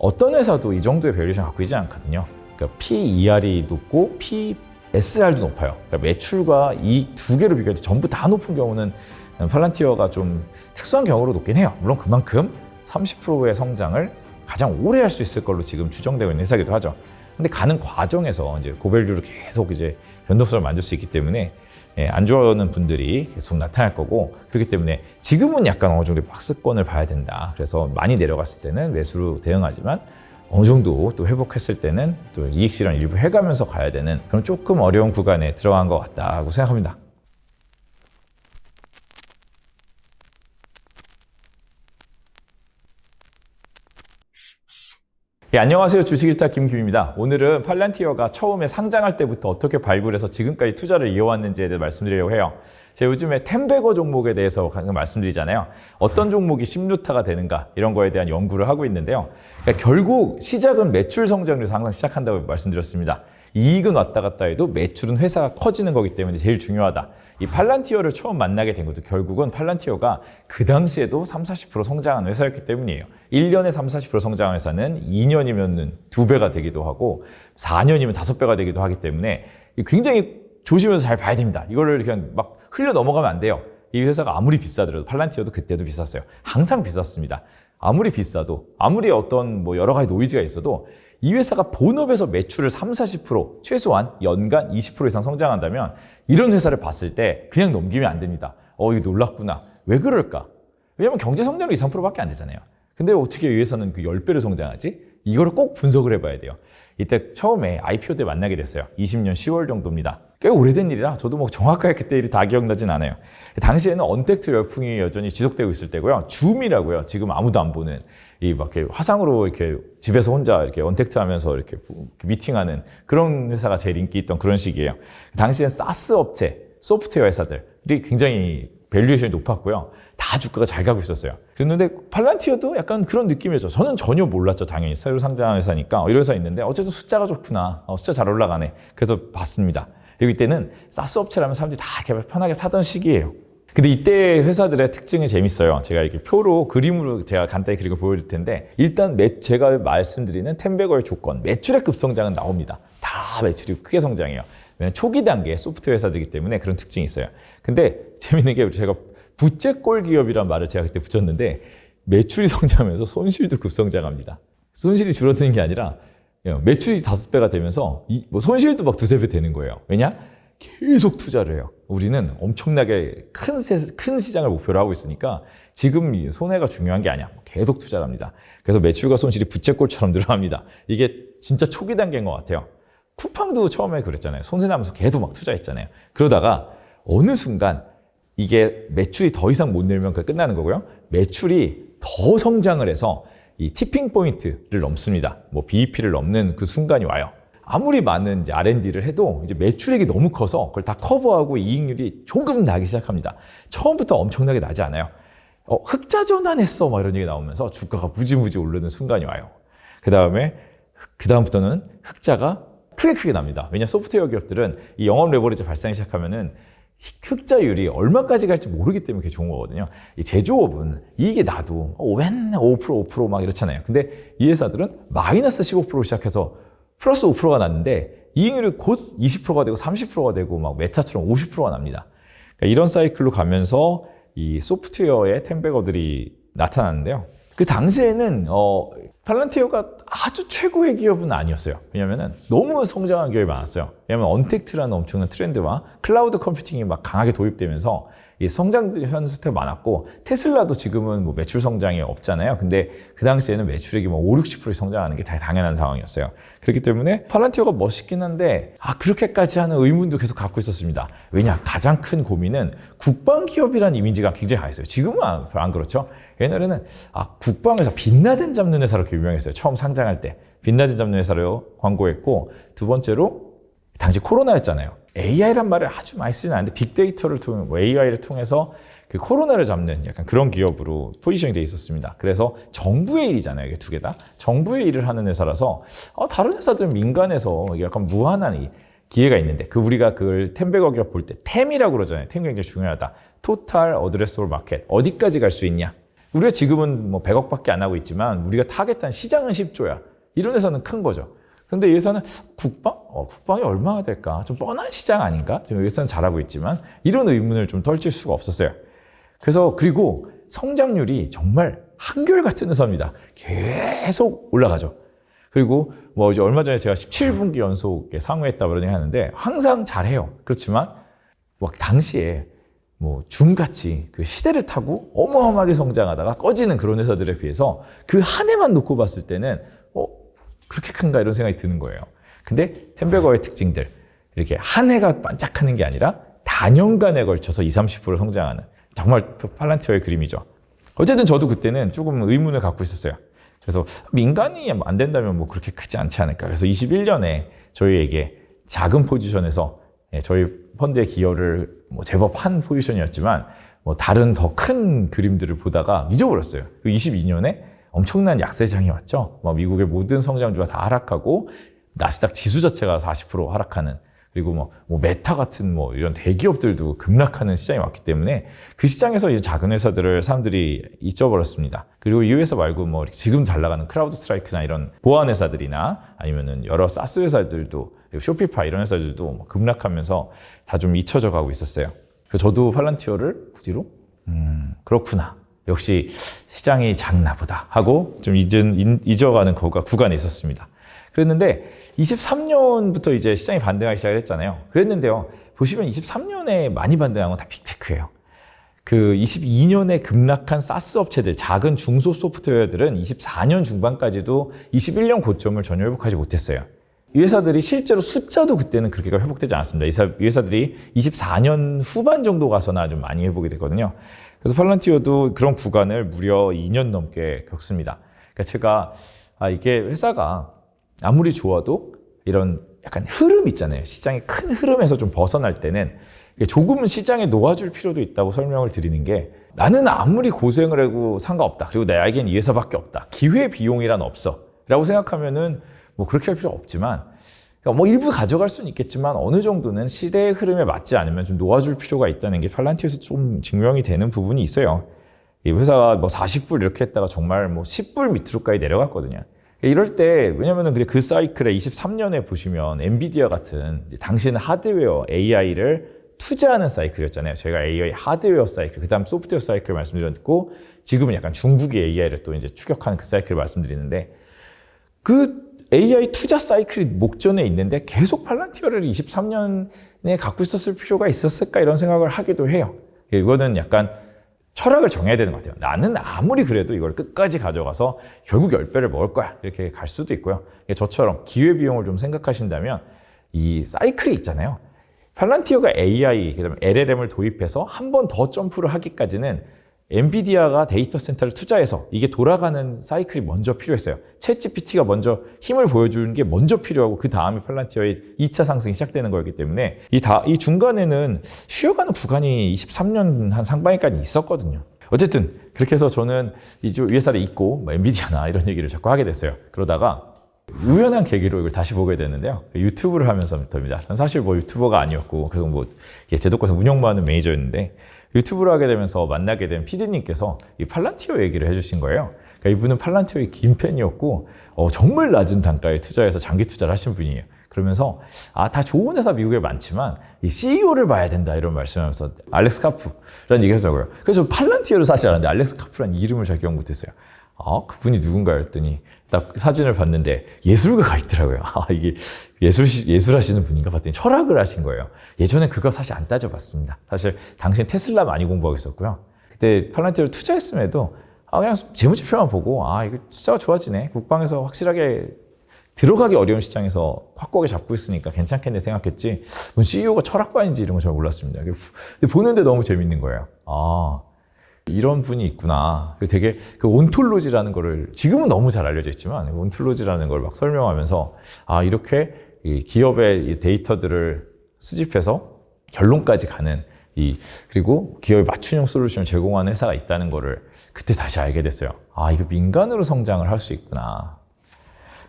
어떤 회사도 이 정도의 밸류에이션 갖고 있지 않거든요. 그러니까 PER이 높고 PSR도 높아요. 그러니까 매출과 이익 두 개로 비교할 때 전부 다 높은 경우는 팔란티어가 좀 특수한 경우로 높긴 해요. 물론 그만큼 30%의 성장을 가장 오래 할 수 있을 걸로 지금 추정되고 있는 회사이기도 하죠. 근데 가는 과정에서 이제 고밸류를 계속 이제 변동성을 만들 수 있기 때문에 안 좋아하는 분들이 계속 나타날 거고, 그렇기 때문에 지금은 약간 어느 정도 박스권을 봐야 된다. 그래서 많이 내려갔을 때는 매수로 대응하지만 어느 정도 또 회복했을 때는 또 이익 실현 일부 해가면서 가야 되는 그런 조금 어려운 구간에 들어간 것 같다고 생각합니다. 안녕하세요. 주식일타 김규입니다. 오늘은 팔란티어가 처음에 상장할 때부터 어떻게 발굴해서 지금까지 투자를 이어왔는지에 대해 말씀드리려고 해요. 제가 요즘에 템베거 종목에 대해서 가끔 말씀드리잖아요. 어떤 종목이 10루타가 되는가 이런 거에 대한 연구를 하고 있는데요. 그러니까 결국 시작은 매출 성장률에서 항상 시작한다고 말씀드렸습니다. 이익은 왔다 갔다 해도 매출은 회사가 커지는 거기 때문에 제일 중요하다. 이 팔란티어를 처음 만나게 된 것도 결국은 팔란티어가 그 당시에도 30-40% 성장한 회사였기 때문이에요. 1년에 30-40% 성장한 회사는 2년이면 2배가 되기도 하고 4년이면 5배가 되기도 하기 때문에 굉장히 조심해서 잘 봐야 됩니다. 이거를 그냥 막 흘려 넘어가면 안 돼요. 이 회사가 아무리 비싸더라도, 팔란티어도 그때도 비쌌어요. 항상 비쌌습니다. 아무리 비싸도, 아무리 어떤 뭐 여러 가지 노이즈가 있어도 이 회사가 본업에서 매출을 30-40% 최소한 연간 20% 이상 성장한다면 이런 회사를 봤을 때 그냥 넘기면 안 됩니다. 이거 놀랐구나. 왜 그럴까? 왜냐면 경제 성장률이 2-3%밖에 안 되잖아요. 근데 어떻게 이 회사는 그 10배를 성장하지? 이거를 꼭 분석을 해봐야 돼요. 이때 처음에 IPO 때 만나게 됐어요. 20년 10월 정도입니다. 꽤 오래된 일이라 저도 뭐 정확하게 그때 일이 다 기억나진 않아요. 당시에는 언택트 열풍이 여전히 지속되고 있을 때고요. 줌이라고요. 지금 아무도 안 보는 이 막 이렇게 화상으로 이렇게 집에서 혼자 이렇게 언택트 하면서 이렇게 미팅하는 그런 회사가 제일 인기 있던 그런 시기예요. 당시엔 사스 업체, 소프트웨어 회사들이 굉장히 밸류에이션이 높았고요. 다 주가가 잘 가고 있었어요. 그랬는데 팔란티어도 약간 그런 느낌이었죠. 저는 전혀 몰랐죠. 당연히 새로 상장한 회사니까 이런 회사 있는데 어쨌든 숫자가 좋구나. 숫자 잘 올라가네. 그래서 봤습니다. 그리고 이때는 사스 업체라면 사람들이 다 이렇게 편하게 사던 시기예요. 근데 이때 회사들의 특징이 재밌어요. 제가 이렇게 표로 그림으로 제가 간단히 그리고 보여드릴 텐데, 일단 제가 말씀드리는 템베거의 조건, 매출의 급성장은 나옵니다. 다 매출이 크게 성장해요. 왜냐면 초기 단계 소프트웨어 회사들이기 때문에 그런 특징이 있어요. 근데 재밌는 게 제가 부채꼴 기업이란 말을 제가 그때 붙였는데, 매출이 성장하면서 손실도 급성장합니다. 손실이 줄어드는 게 아니라 매출이 5배가 되면서 손실도 막 2-3배 되는 거예요. 왜냐? 계속 투자를 해요. 우리는 엄청나게 큰 시장을 목표로 하고 있으니까 지금 손해가 중요한 게 아니야. 계속 투자를 합니다. 그래서 매출과 손실이 부채꼴처럼 늘어납니다. 이게 진짜 초기 단계인 것 같아요. 쿠팡도 처음에 그랬잖아요. 손해 나면서 계속 막 투자했잖아요. 그러다가 어느 순간 이게 매출이 더 이상 못 내면 끝나는 거고요. 매출이 더 성장을 해서 이 티핑 포인트를 넘습니다. 뭐 BEP를 넘는 그 순간이 와요. 아무리 많은 이제 R&D를 해도 이제 매출액이 너무 커서 그걸 다 커버하고 이익률이 조금 나기 시작합니다. 처음부터 엄청나게 나지 않아요. 흑자 전환했어 막 이런 얘기 나오면서 주가가 무지무지 오르는 순간이 와요. 그다음부터는 흑자가 크게 납니다. 왜냐 소프트웨어 기업들은 이 영업 레버리지 발생하기 시작하면은 흑자율이 얼마까지 갈지 모르기 때문에 그게 좋은 거거든요. 이 제조업은 이익이 나도 맨날 5% 막 이렇잖아요. 근데 이 회사들은 마이너스 15% 시작해서 플러스 5%가 났는데 이익률이 곧 20%가 되고 30%가 되고 막 메타처럼 50%가 납니다. 그러니까 이런 사이클로 가면서 이 소프트웨어의 템베거들이 나타나는데요. 그 당시에는 팔란티어가 아주 최고의 기업은 아니었어요. 왜냐면은 너무 성장한 기업이 많았어요. 왜냐면 언택트라는 엄청난 트렌드와 클라우드 컴퓨팅이 막 강하게 도입되면서 이 성장 현수가 많았고, 테슬라도 지금은 뭐 매출 성장이 없잖아요. 근데 그 당시에는 매출액이 뭐 5-60% 성장하는 게 다 당연한 상황이었어요. 그렇기 때문에 팔란티어가 멋있긴 한데 그렇게까지 하는 의문도 계속 갖고 있었습니다. 왜냐? 가장 큰 고민은 국방기업이라는 이미지가 굉장히 강했어요. 지금은 안 그렇죠. 옛날에는 국방에서 빛나든 잡는 회사로 유명했어요. 처음 상장할 때 빛나든 잡는 회사로 광고했고, 두 번째로 당시 코로나였잖아요. AI란 말을 아주 많이 쓰진 않는데 빅데이터를 통해 AI를 통해서 그 코로나를 잡는 약간 그런 기업으로 포지션이 돼 있었습니다. 그래서 정부의 일이잖아요. 이게 두 개 다 정부의 일을 하는 회사라서 다른 회사들은 민간에서 약간 무한한 기회가 있는데, 우리가 그걸 템베거 기업 볼 때 템이라고 그러잖아요. 템이 굉장히 중요하다. 토탈 어드레서블 마켓, 어디까지 갈 수 있냐. 우리가 지금은 뭐 100억밖에 안 하고 있지만 우리가 타겟한 시장은 10조야. 이런 회사는 큰 거죠. 근데 이 회사는 국방? 국방이 얼마나 될까? 좀 뻔한 시장 아닌가? 지금 이 회사는 잘하고 있지만 이런 의문을 좀 떨칠 수가 없었어요. 그래서 그리고 성장률이 정말 한결같은 회사입니다. 계속 올라가죠. 그리고 뭐 이제 얼마 전에 제가 17분기 연속에 상회했다 그런 얘기 하는데 항상 잘해요. 그렇지만 막 당시에 뭐 줌같이 그 시대를 타고 어마어마하게 성장하다가 꺼지는 그런 회사들에 비해서 그 한 해만 놓고 봤을 때는 그렇게 큰가 이런 생각이 드는 거예요. 근데 템베거의 특징들 이렇게 한 해가 반짝하는 게 아니라 다년간에 걸쳐서 20-30% 성장하는 정말 팔란티어의 그림이죠. 어쨌든 저도 그때는 조금 의문을 갖고 있었어요. 그래서 민간이 안 된다면 뭐 그렇게 크지 않지 않을까. 그래서 21년에 저희에게 작은 포지션에서 저희 펀드의 기여를 뭐 제법 한 포지션이었지만 뭐 다른 더 큰 그림들을 보다가 잊어버렸어요. 22년에 엄청난 약세장이 왔죠. 미국의 모든 성장주가 다 하락하고 나스닥 지수 자체가 40% 하락하는 그리고 뭐 메타 같은 뭐 이런 대기업들도 급락하는 시장이 왔기 때문에 그 시장에서 이제 작은 회사들을 사람들이 잊어버렸습니다. 그리고 이 회사 말고 뭐 지금 잘 나가는 크라우드 스트라이크나 이런 보안 회사들이나 아니면은 여러 사스 회사들도 쇼피파이 이런 회사들도 뭐 급락하면서 다 좀 잊혀져 가고 있었어요. 그래서 저도 팔란티어를 그 뒤로 그렇구나. 역시 시장이 작나 보다 하고 좀 잊어가는 구간이 있었습니다. 그랬는데 23년부터 이제 시장이 반등하기 시작을 했잖아요. 그랬는데요. 보시면 23년에 많이 반등한 건 다 빅테크예요. 그 22년에 급락한 사스 업체들, 작은 중소 소프트웨어들은 24년 중반까지도 21년 고점을 전혀 회복하지 못했어요. 이 회사들이 실제로 숫자도 그때는 그렇게 회복되지 않았습니다. 이 회사들이 24년 후반 정도 가서나 좀 많이 회복이 됐거든요. 그래서 팔란티어도 그런 구간을 무려 2년 넘게 겪습니다. 그러니까 제가 이게 회사가 아무리 좋아도 이런 약간 흐름 있잖아요. 시장의 큰 흐름에서 좀 벗어날 때는 조금은 시장에 놓아줄 필요도 있다고 설명을 드리는 게 나는 아무리 고생을 하고 상관없다. 그리고 나에겐 이 회사밖에 없다. 기회 비용이란 없어. 라고 생각하면은 뭐 그렇게 할 필요 없지만 뭐 일부 가져갈 수는 있겠지만 어느 정도는 시대의 흐름에 맞지 않으면 좀 놓아줄 필요가 있다는 게 팔란티어에서 좀 증명이 되는 부분이 있어요. 이 회사가 뭐 40불 이렇게 했다가 정말 뭐 10불 밑으로까지 내려갔거든요. 이럴 때 왜냐면은 그 사이클에 23년에 보시면 엔비디아 같은 당시는 하드웨어 AI를 투자하는 사이클이었잖아요. 제가 AI 하드웨어 사이클, 그 다음 소프트웨어 사이클 말씀드렸고 지금은 약간 중국의 AI를 또 이제 추격하는 그 사이클을 말씀드리는데 그 AI 투자 사이클이 목전에 있는데 계속 팔란티어를 23년에 갖고 있었을 필요가 있었을까 이런 생각을 하기도 해요. 이거는 약간 철학을 정해야 되는 것 같아요. 나는 아무리 그래도 이걸 끝까지 가져가서 결국 10배를 먹을 거야. 이렇게 갈 수도 있고요. 저처럼 기회비용을 좀 생각하신다면 이 사이클이 있잖아요. 팔란티어가 AI, 그다음에 LLM을 도입해서 한 번 더 점프를 하기까지는 엔비디아가 데이터 센터를 투자해서 이게 돌아가는 사이클이 먼저 필요했어요. 챗GPT가 먼저 힘을 보여주는 게 먼저 필요하고 그 다음에 팔란티어의 2차 상승이 시작되는 거였기 때문에 이 중간에는 쉬어가는 구간이 23년 한 상반기까지 있었거든요. 어쨌든 그렇게 해서 저는 이 회사를 잊고 뭐 엔비디아나 이런 얘기를 자꾸 하게 됐어요. 그러다가 우연한 계기로 이걸 다시 보게 됐는데요. 유튜브를 하면서부터입니다. 전 사실 뭐 유튜버가 아니었고 그래서 뭐 제도권에서 운영만 하는 매니저였는데 유튜브를 하게 되면서 만나게 된 PD님께서 이 팔란티어 얘기를 해주신 거예요. 그러니까 이분은 팔란티어의 긴 팬이었고 정말 낮은 단가에 투자해서 장기 투자를 하신 분이에요. 그러면서 다 좋은 회사 미국에 많지만 이 CEO를 봐야 된다 이런 말씀하면서 알렉스 카프라는 얘기를 하더라고요. 그래서 팔란티어를 사실 알았는데 알렉스 카프라는 이름을 잘 기억 못했어요. 그분이 누군가 했더니 딱 사진을 봤는데 예술가가 있더라고요. 이게 예술 하시는 분인가 봤더니 철학을 하신 거예요. 예전에 그거 사실 안 따져봤습니다. 사실 당신 테슬라 많이 공부하고 있었고요. 그때 팔란티어를 투자했음에도 그냥 재무제표만 보고 이거 투자가 좋아지네. 국방에서 확실하게 들어가기 어려운 시장에서 확고하게 잡고 있으니까 괜찮겠네 생각했지. 뭔 CEO가 철학관인지 이런 거 잘 몰랐습니다. 근데 보는데 너무 재밌는 거예요. 이런 분이 있구나. 되게 그 온톨로지라는 거를 지금은 너무 잘 알려져 있지만 온톨로지라는 걸 막 설명하면서 이렇게 이 기업의 이 데이터들을 수집해서 결론까지 가는 그리고 기업의 맞춤형 솔루션을 제공하는 회사가 있다는 거를 그때 다시 알게 됐어요. 이거 민간으로 성장을 할 수 있구나.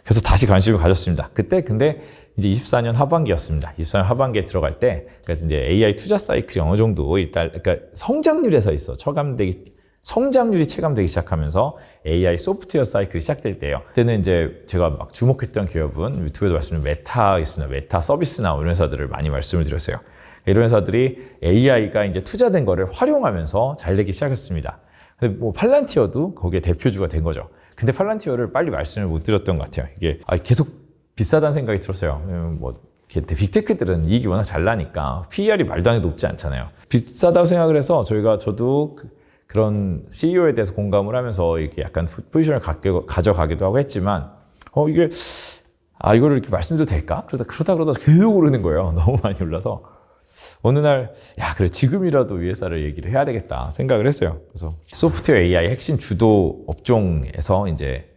그래서 다시 관심을 가졌습니다. 그때 근데 이제 24년 하반기였습니다. 24년 하반기에 들어갈 때, 그러니까 이제 AI 투자 사이클이 어느 정도 일단, 그러니까 성장률에서 있어 처감되기 성장률이 체감되기 시작하면서 AI 소프트웨어 사이클이 시작될 때예요. 그때는 이제 제가 막 주목했던 기업은 유튜브에도 말씀드린 메타 있습니다. 메타 서비스나 이런 회사들을 많이 말씀을 드렸어요. 이런 회사들이 AI가 이제 투자된 거를 활용하면서 잘 되기 시작했습니다. 근데 뭐 팔란티어도 거기에 대표주가 된 거죠. 근데 팔란티어를 빨리 말씀을 못 드렸던 것 같아요. 이게 계속 비싸다는 생각이 들었어요. 뭐 빅테크들은 이익이 워낙 잘 나니까 PER이 말도 안 해도 높지 않잖아요. 비싸다고 생각을 해서 저도 그런 CEO에 대해서 공감을 하면서 이렇게 약간 포지션을 가져가기도 하고 했지만 이게 이거를 이렇게 말씀드려도 될까? 그러다 계속 오르는 거예요. 너무 많이 올라서 어느 날 그래 지금이라도 이 회사를 얘기를 해야 되겠다 생각을 했어요. 그래서 소프트웨어 AI 핵심 주도 업종에서 이제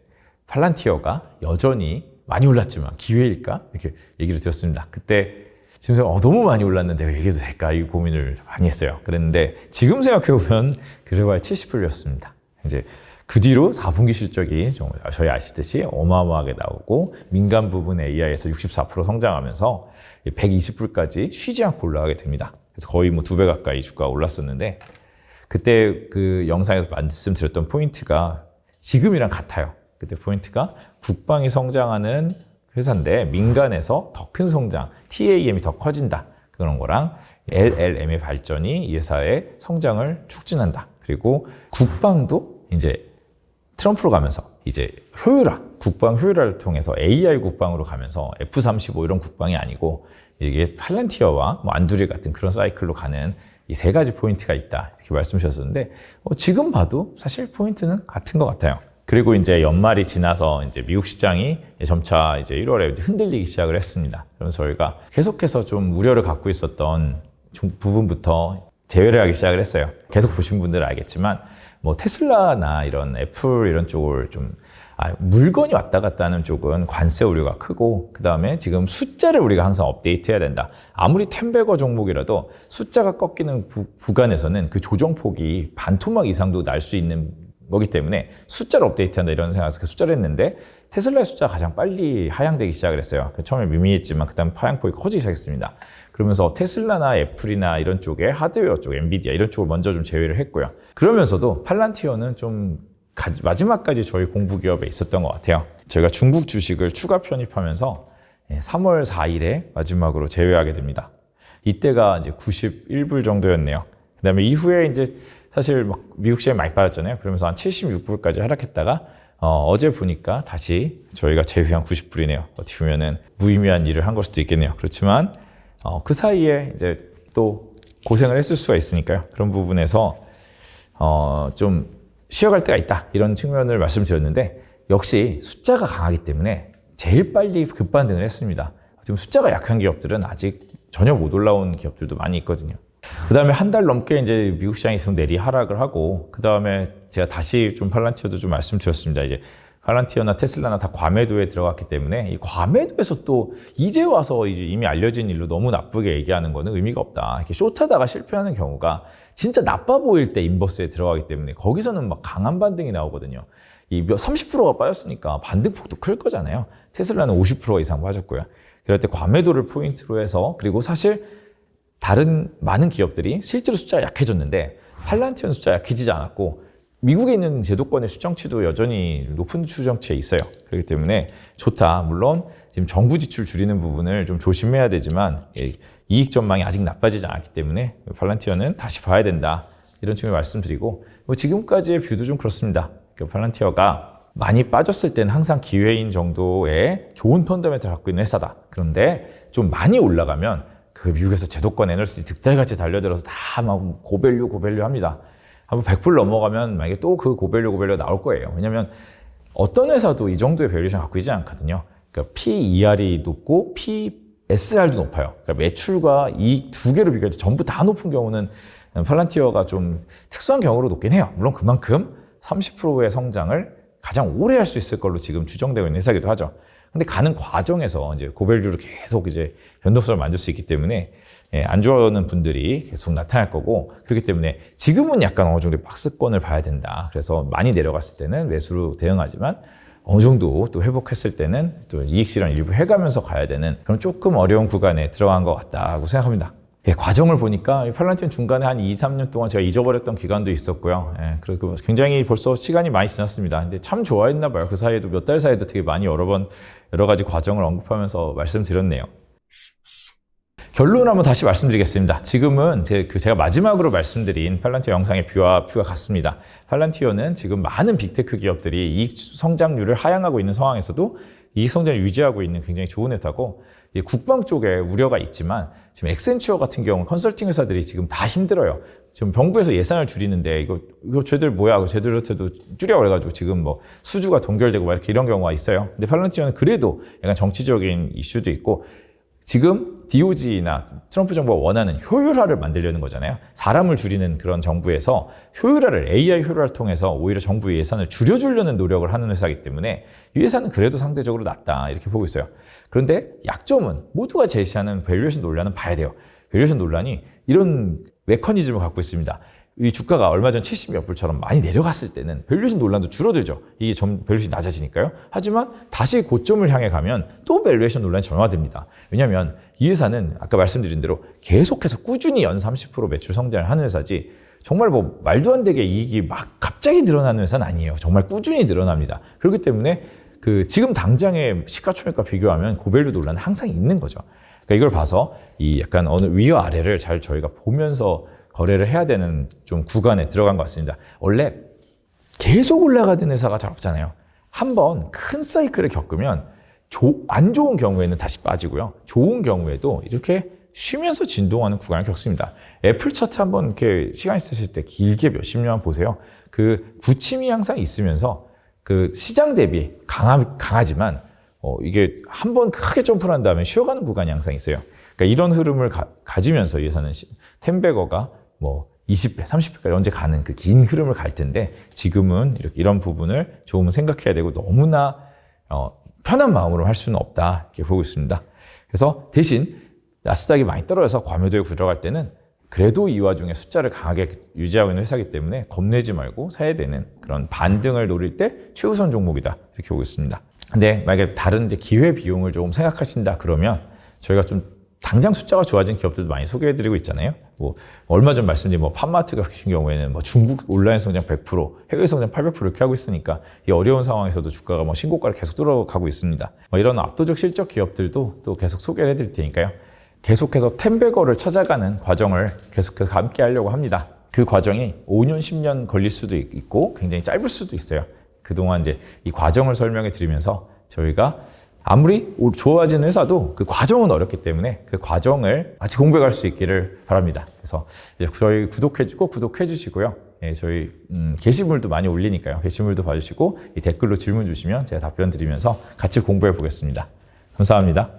팔란티어가 여전히 많이 올랐지만 기회일까? 이렇게 얘기를 드렸습니다. 그때 지금 너무 많이 올랐는데 얘기해도 될까? 이 고민을 많이 했어요. 그랬는데 지금 생각해보면 그래봐야 70%였습니다. 이제 그 뒤로 4분기 실적이 저희 아시듯이 어마어마하게 나오고 민간 부분 AI에서 64% 성장하면서 120불까지 쉬지 않고 올라가게 됩니다. 그래서 거의 뭐 2배 가까이 주가가 올랐었는데 그때 그 영상에서 말씀드렸던 포인트가 지금이랑 같아요. 그때 포인트가 국방이 성장하는 회사인데 민간에서 더 큰 성장, TAM이 더 커진다. 그런 거랑 LLM의 발전이 이 회사의 성장을 촉진한다. 그리고 국방도 이제 트럼프로 가면서 이제 국방 효율화를 통해서 AI 국방으로 가면서 F-35 이런 국방이 아니고 이게 팔란티어와 뭐 안두릴 같은 그런 사이클로 가는 이 세 가지 포인트가 있다. 이렇게 말씀 주셨었는데 지금 봐도 사실 포인트는 같은 것 같아요. 그리고 이제 연말이 지나서 이제 미국 시장이 점차 이제 1월에 흔들리기 시작을 했습니다. 그래서 저희가 계속해서 좀 우려를 갖고 있었던 부분부터 제외를 하기 시작을 했어요. 계속 보신 분들은 알겠지만 뭐 테슬라나 이런 애플 이런 쪽을 좀 물건이 왔다 갔다 하는 쪽은 관세 우려가 크고 그 다음에 지금 숫자를 우리가 항상 업데이트해야 된다. 아무리 템베거 종목이라도 숫자가 꺾이는 구간에서는 그 조정폭이 반토막 이상도 날 수 있는 거기 때문에 숫자를 업데이트한다 이런 생각에서 그 숫자를 했는데 테슬라의 숫자가 가장 빨리 하향되기 시작을 했어요. 처음에 미미했지만 그 다음 하향폭이 커지기 시작했습니다. 그러면서 테슬라나 애플이나 이런 쪽에 하드웨어 쪽, 엔비디아 이런 쪽을 먼저 좀 제외를 했고요. 그러면서도 팔란티어는 좀 마지막까지 저희 공부 기업에 있었던 것 같아요. 저희가 중국 주식을 추가 편입하면서 3월 4일에 마지막으로 제외하게 됩니다. 이때가 이제 91불 정도였네요. 그 다음에 이후에 이제 사실 막 미국 시장이 많이 빠졌잖아요. 그러면서 한 76불까지 하락했다가 어제 보니까 다시 저희가 제외한 90불이네요. 어떻게 보면은 무의미한 일을 한 걸 수도 있겠네요. 그렇지만 그 사이에 이제 또 고생을 했을 수가 있으니까요. 그런 부분에서 좀 쉬어갈 때가 있다. 이런 측면을 말씀드렸는데 역시 숫자가 강하기 때문에 제일 빨리 급반등을 했습니다. 지금 숫자가 약한 기업들은 아직 전혀 못 올라온 기업들도 많이 있거든요. 그 다음에 한 달 넘게 이제 미국 시장이 계속 내리 하락을 하고 그 다음에 제가 다시 좀 팔란티어도 좀 말씀드렸습니다. 이제 팔란티어나 테슬라나 다 과매도에 들어갔기 때문에 이 과매도에서 또 이제 와서 이제 이미 알려진 일로 너무 나쁘게 얘기하는 거는 의미가 없다. 이렇게 숏하다가 실패하는 경우가 진짜 나빠 보일 때 인버스에 들어가기 때문에 거기서는 막 강한 반등이 나오거든요. 이 30%가 빠졌으니까 반등폭도 클 거잖아요. 테슬라는 50% 이상 빠졌고요. 그럴 때 과매도를 포인트로 해서 그리고 사실 다른 많은 기업들이 실제로 숫자가 약해졌는데 팔란티어는 숫자가 약해지지 않았고 미국에 있는 제도권의 추정치도 여전히 높은 추정치에 있어요. 그렇기 때문에 좋다. 물론 지금 정부 지출 줄이는 부분을 좀 조심해야 되지만 이익 전망이 아직 나빠지지 않았기 때문에 팔란티어는 다시 봐야 된다. 이런 측면을 말씀드리고 뭐 지금까지의 뷰도 좀 그렇습니다. 팔란티어가 많이 빠졌을 때는 항상 기회인 정도의 좋은 펀더멘트를 갖고 있는 회사다. 그런데 좀 많이 올라가면 그 미국에서 제도권 에너지 득달같이 달려들어서 다 막 고밸류 합니다. 한번 100불 넘어가면 만약에 또 그 고밸류 나올 거예요. 왜냐면 어떤 회사도 이 정도의 밸류션 갖고 있지 않거든요. 그러니까 PER이 높고 PSR도 높아요. 그러니까 매출과 이익 두 개로 비교할 때 전부 다 높은 경우는 팔란티어가 좀 특수한 경우로 높긴 해요. 물론 그만큼 30%의 성장을 가장 오래 할 수 있을 걸로 지금 추정되고 있는 회사이기도 하죠. 근데 가는 과정에서 이제 고밸류를 계속 이제 변동성을 만들 수 있기 때문에 안 좋아하는 분들이 계속 나타날 거고 그렇기 때문에 지금은 약간 어느 정도 박스권을 봐야 된다. 그래서 많이 내려갔을 때는 매수로 대응하지만 어느 정도 또 회복했을 때는 또 이익 실현 일부 해가면서 가야 되는 그런 조금 어려운 구간에 들어간 것 같다고 생각합니다. 예, 과정을 보니까 팔란티온 중간에 한 2, 3년 동안 제가 잊어버렸던 기간도 있었고요. 예, 그리고 굉장히 벌써 시간이 많이 지났습니다. 근데 참 좋아했나 봐요. 그 사이에도 몇 달 사이에도 되게 많이 여러 가지 과정을 언급하면서 말씀드렸네요. 결론 한번 다시 말씀드리겠습니다. 지금은 제가 마지막으로 말씀드린 팔란티오 영상의 뷰와 같습니다. 팔란티오는 지금 많은 빅테크 기업들이 이익 성장률을 하향하고 있는 상황에서도 이익 성장을 유지하고 있는 굉장히 좋은 회사고, 국방 쪽에 우려가 있지만 지금 엑센추어 같은 경우 컨설팅 회사들이 지금 다 힘들어요. 지금 정부에서 예산을 줄이는데 이거 쟤들 뭐야? 쟤들한테도 줄여 그래가지고 지금 뭐 수주가 동결되고 막 이런 경우가 있어요. 근데 팔란티오는 그래도 약간 정치적인 이슈도 있고, 지금 DOG나 트럼프 정부가 원하는 효율화를 만들려는 거잖아요. 사람을 줄이는 그런 정부에서 효율화를, AI 효율화를 통해서 오히려 정부의 예산을 줄여주려는 노력을 하는 회사이기 때문에 이 회사는 그래도 상대적으로 낫다 이렇게 보고 있어요. 그런데 약점은 모두가 제시하는 밸류에이션 논란은 봐야 돼요. 밸류에이션 논란이 이런 메커니즘을 갖고 있습니다. 이 주가가 얼마 전 70몇 불처럼 많이 내려갔을 때는 밸류에이션 논란도 줄어들죠. 이게 밸류에이션이 낮아지니까요. 하지만 다시 고점을 향해 가면 또 밸류에이션 논란이 전화됩니다. 왜냐하면 이 회사는 아까 말씀드린 대로 계속해서 꾸준히 연 30% 매출 성장을 하는 회사지, 정말 뭐 말도 안 되게 이익이 막 갑자기 늘어나는 회사는 아니에요. 정말 꾸준히 늘어납니다. 그렇기 때문에 지금 당장의 시가총액과 비교하면 고밸류 논란은 항상 있는 거죠. 그러니까 이걸 봐서 이 약간 어느 위와 아래를 잘 저희가 보면서 거래를 해야 되는 좀 구간에 들어간 것 같습니다. 원래 계속 올라가는 회사가 잘 없잖아요. 한번 큰 사이클을 겪으면 안 좋은 경우에는 다시 빠지고요. 좋은 경우에도 이렇게 쉬면서 진동하는 구간을 겪습니다. 애플 차트 한번 이렇게 시간 있으실 때 길게 몇십 년 보세요. 부침이 항상 있으면서 시장 대비 강하지만 이게 한번 크게 점프를 한 다음에 쉬어가는 구간이 항상 있어요. 그러니까 이런 흐름을 가지면서 이 회사는 템베거가 뭐 20배, 30배까지 언제 가는 그 긴 흐름을 갈 텐데, 지금은 이런 부분을 조금 생각해야 되고 너무나 편한 마음으로 할 수는 없다 이렇게 보고 있습니다. 그래서 대신 나스닥이 많이 떨어져서 과매도에 들어갈 때는 그래도 이 와중에 숫자를 강하게 유지하고 있는 회사이기 때문에 겁내지 말고 사야 되는 그런 반등을 노릴 때 최우선 종목이다 이렇게 보고 있습니다. 근데 만약에 다른 기회 비용을 조금 생각하신다 그러면 저희가 좀 당장 숫자가 좋아진 기업들도 많이 소개해드리고 있잖아요. 뭐 얼마 전 말씀드린 팜마트 같은 경우에는 중국 온라인 성장 100%, 해외 성장 800% 이렇게 하고 있으니까 이 어려운 상황에서도 주가가 신고가를 계속 뚫어가고 있습니다. 이런 압도적 실적 기업들도 또 계속 소개를 해드릴 테니까요. 계속해서 템베거를 찾아가는 과정을 계속해서 함께 하려고 합니다. 그 과정이 5년, 10년 걸릴 수도 있고 굉장히 짧을 수도 있어요. 그동안 이 과정을 설명해 드리면서 저희가 아무리 좋아지는 회사도 그 과정은 어렵기 때문에 그 과정을 같이 공부해 갈 수 있기를 바랍니다. 그래서 저희 꼭 구독해 주시고요. 저희 게시물도 많이 올리니까요. 게시물도 봐주시고 이 댓글로 질문 주시면 제가 답변 드리면서 같이 공부해 보겠습니다. 감사합니다.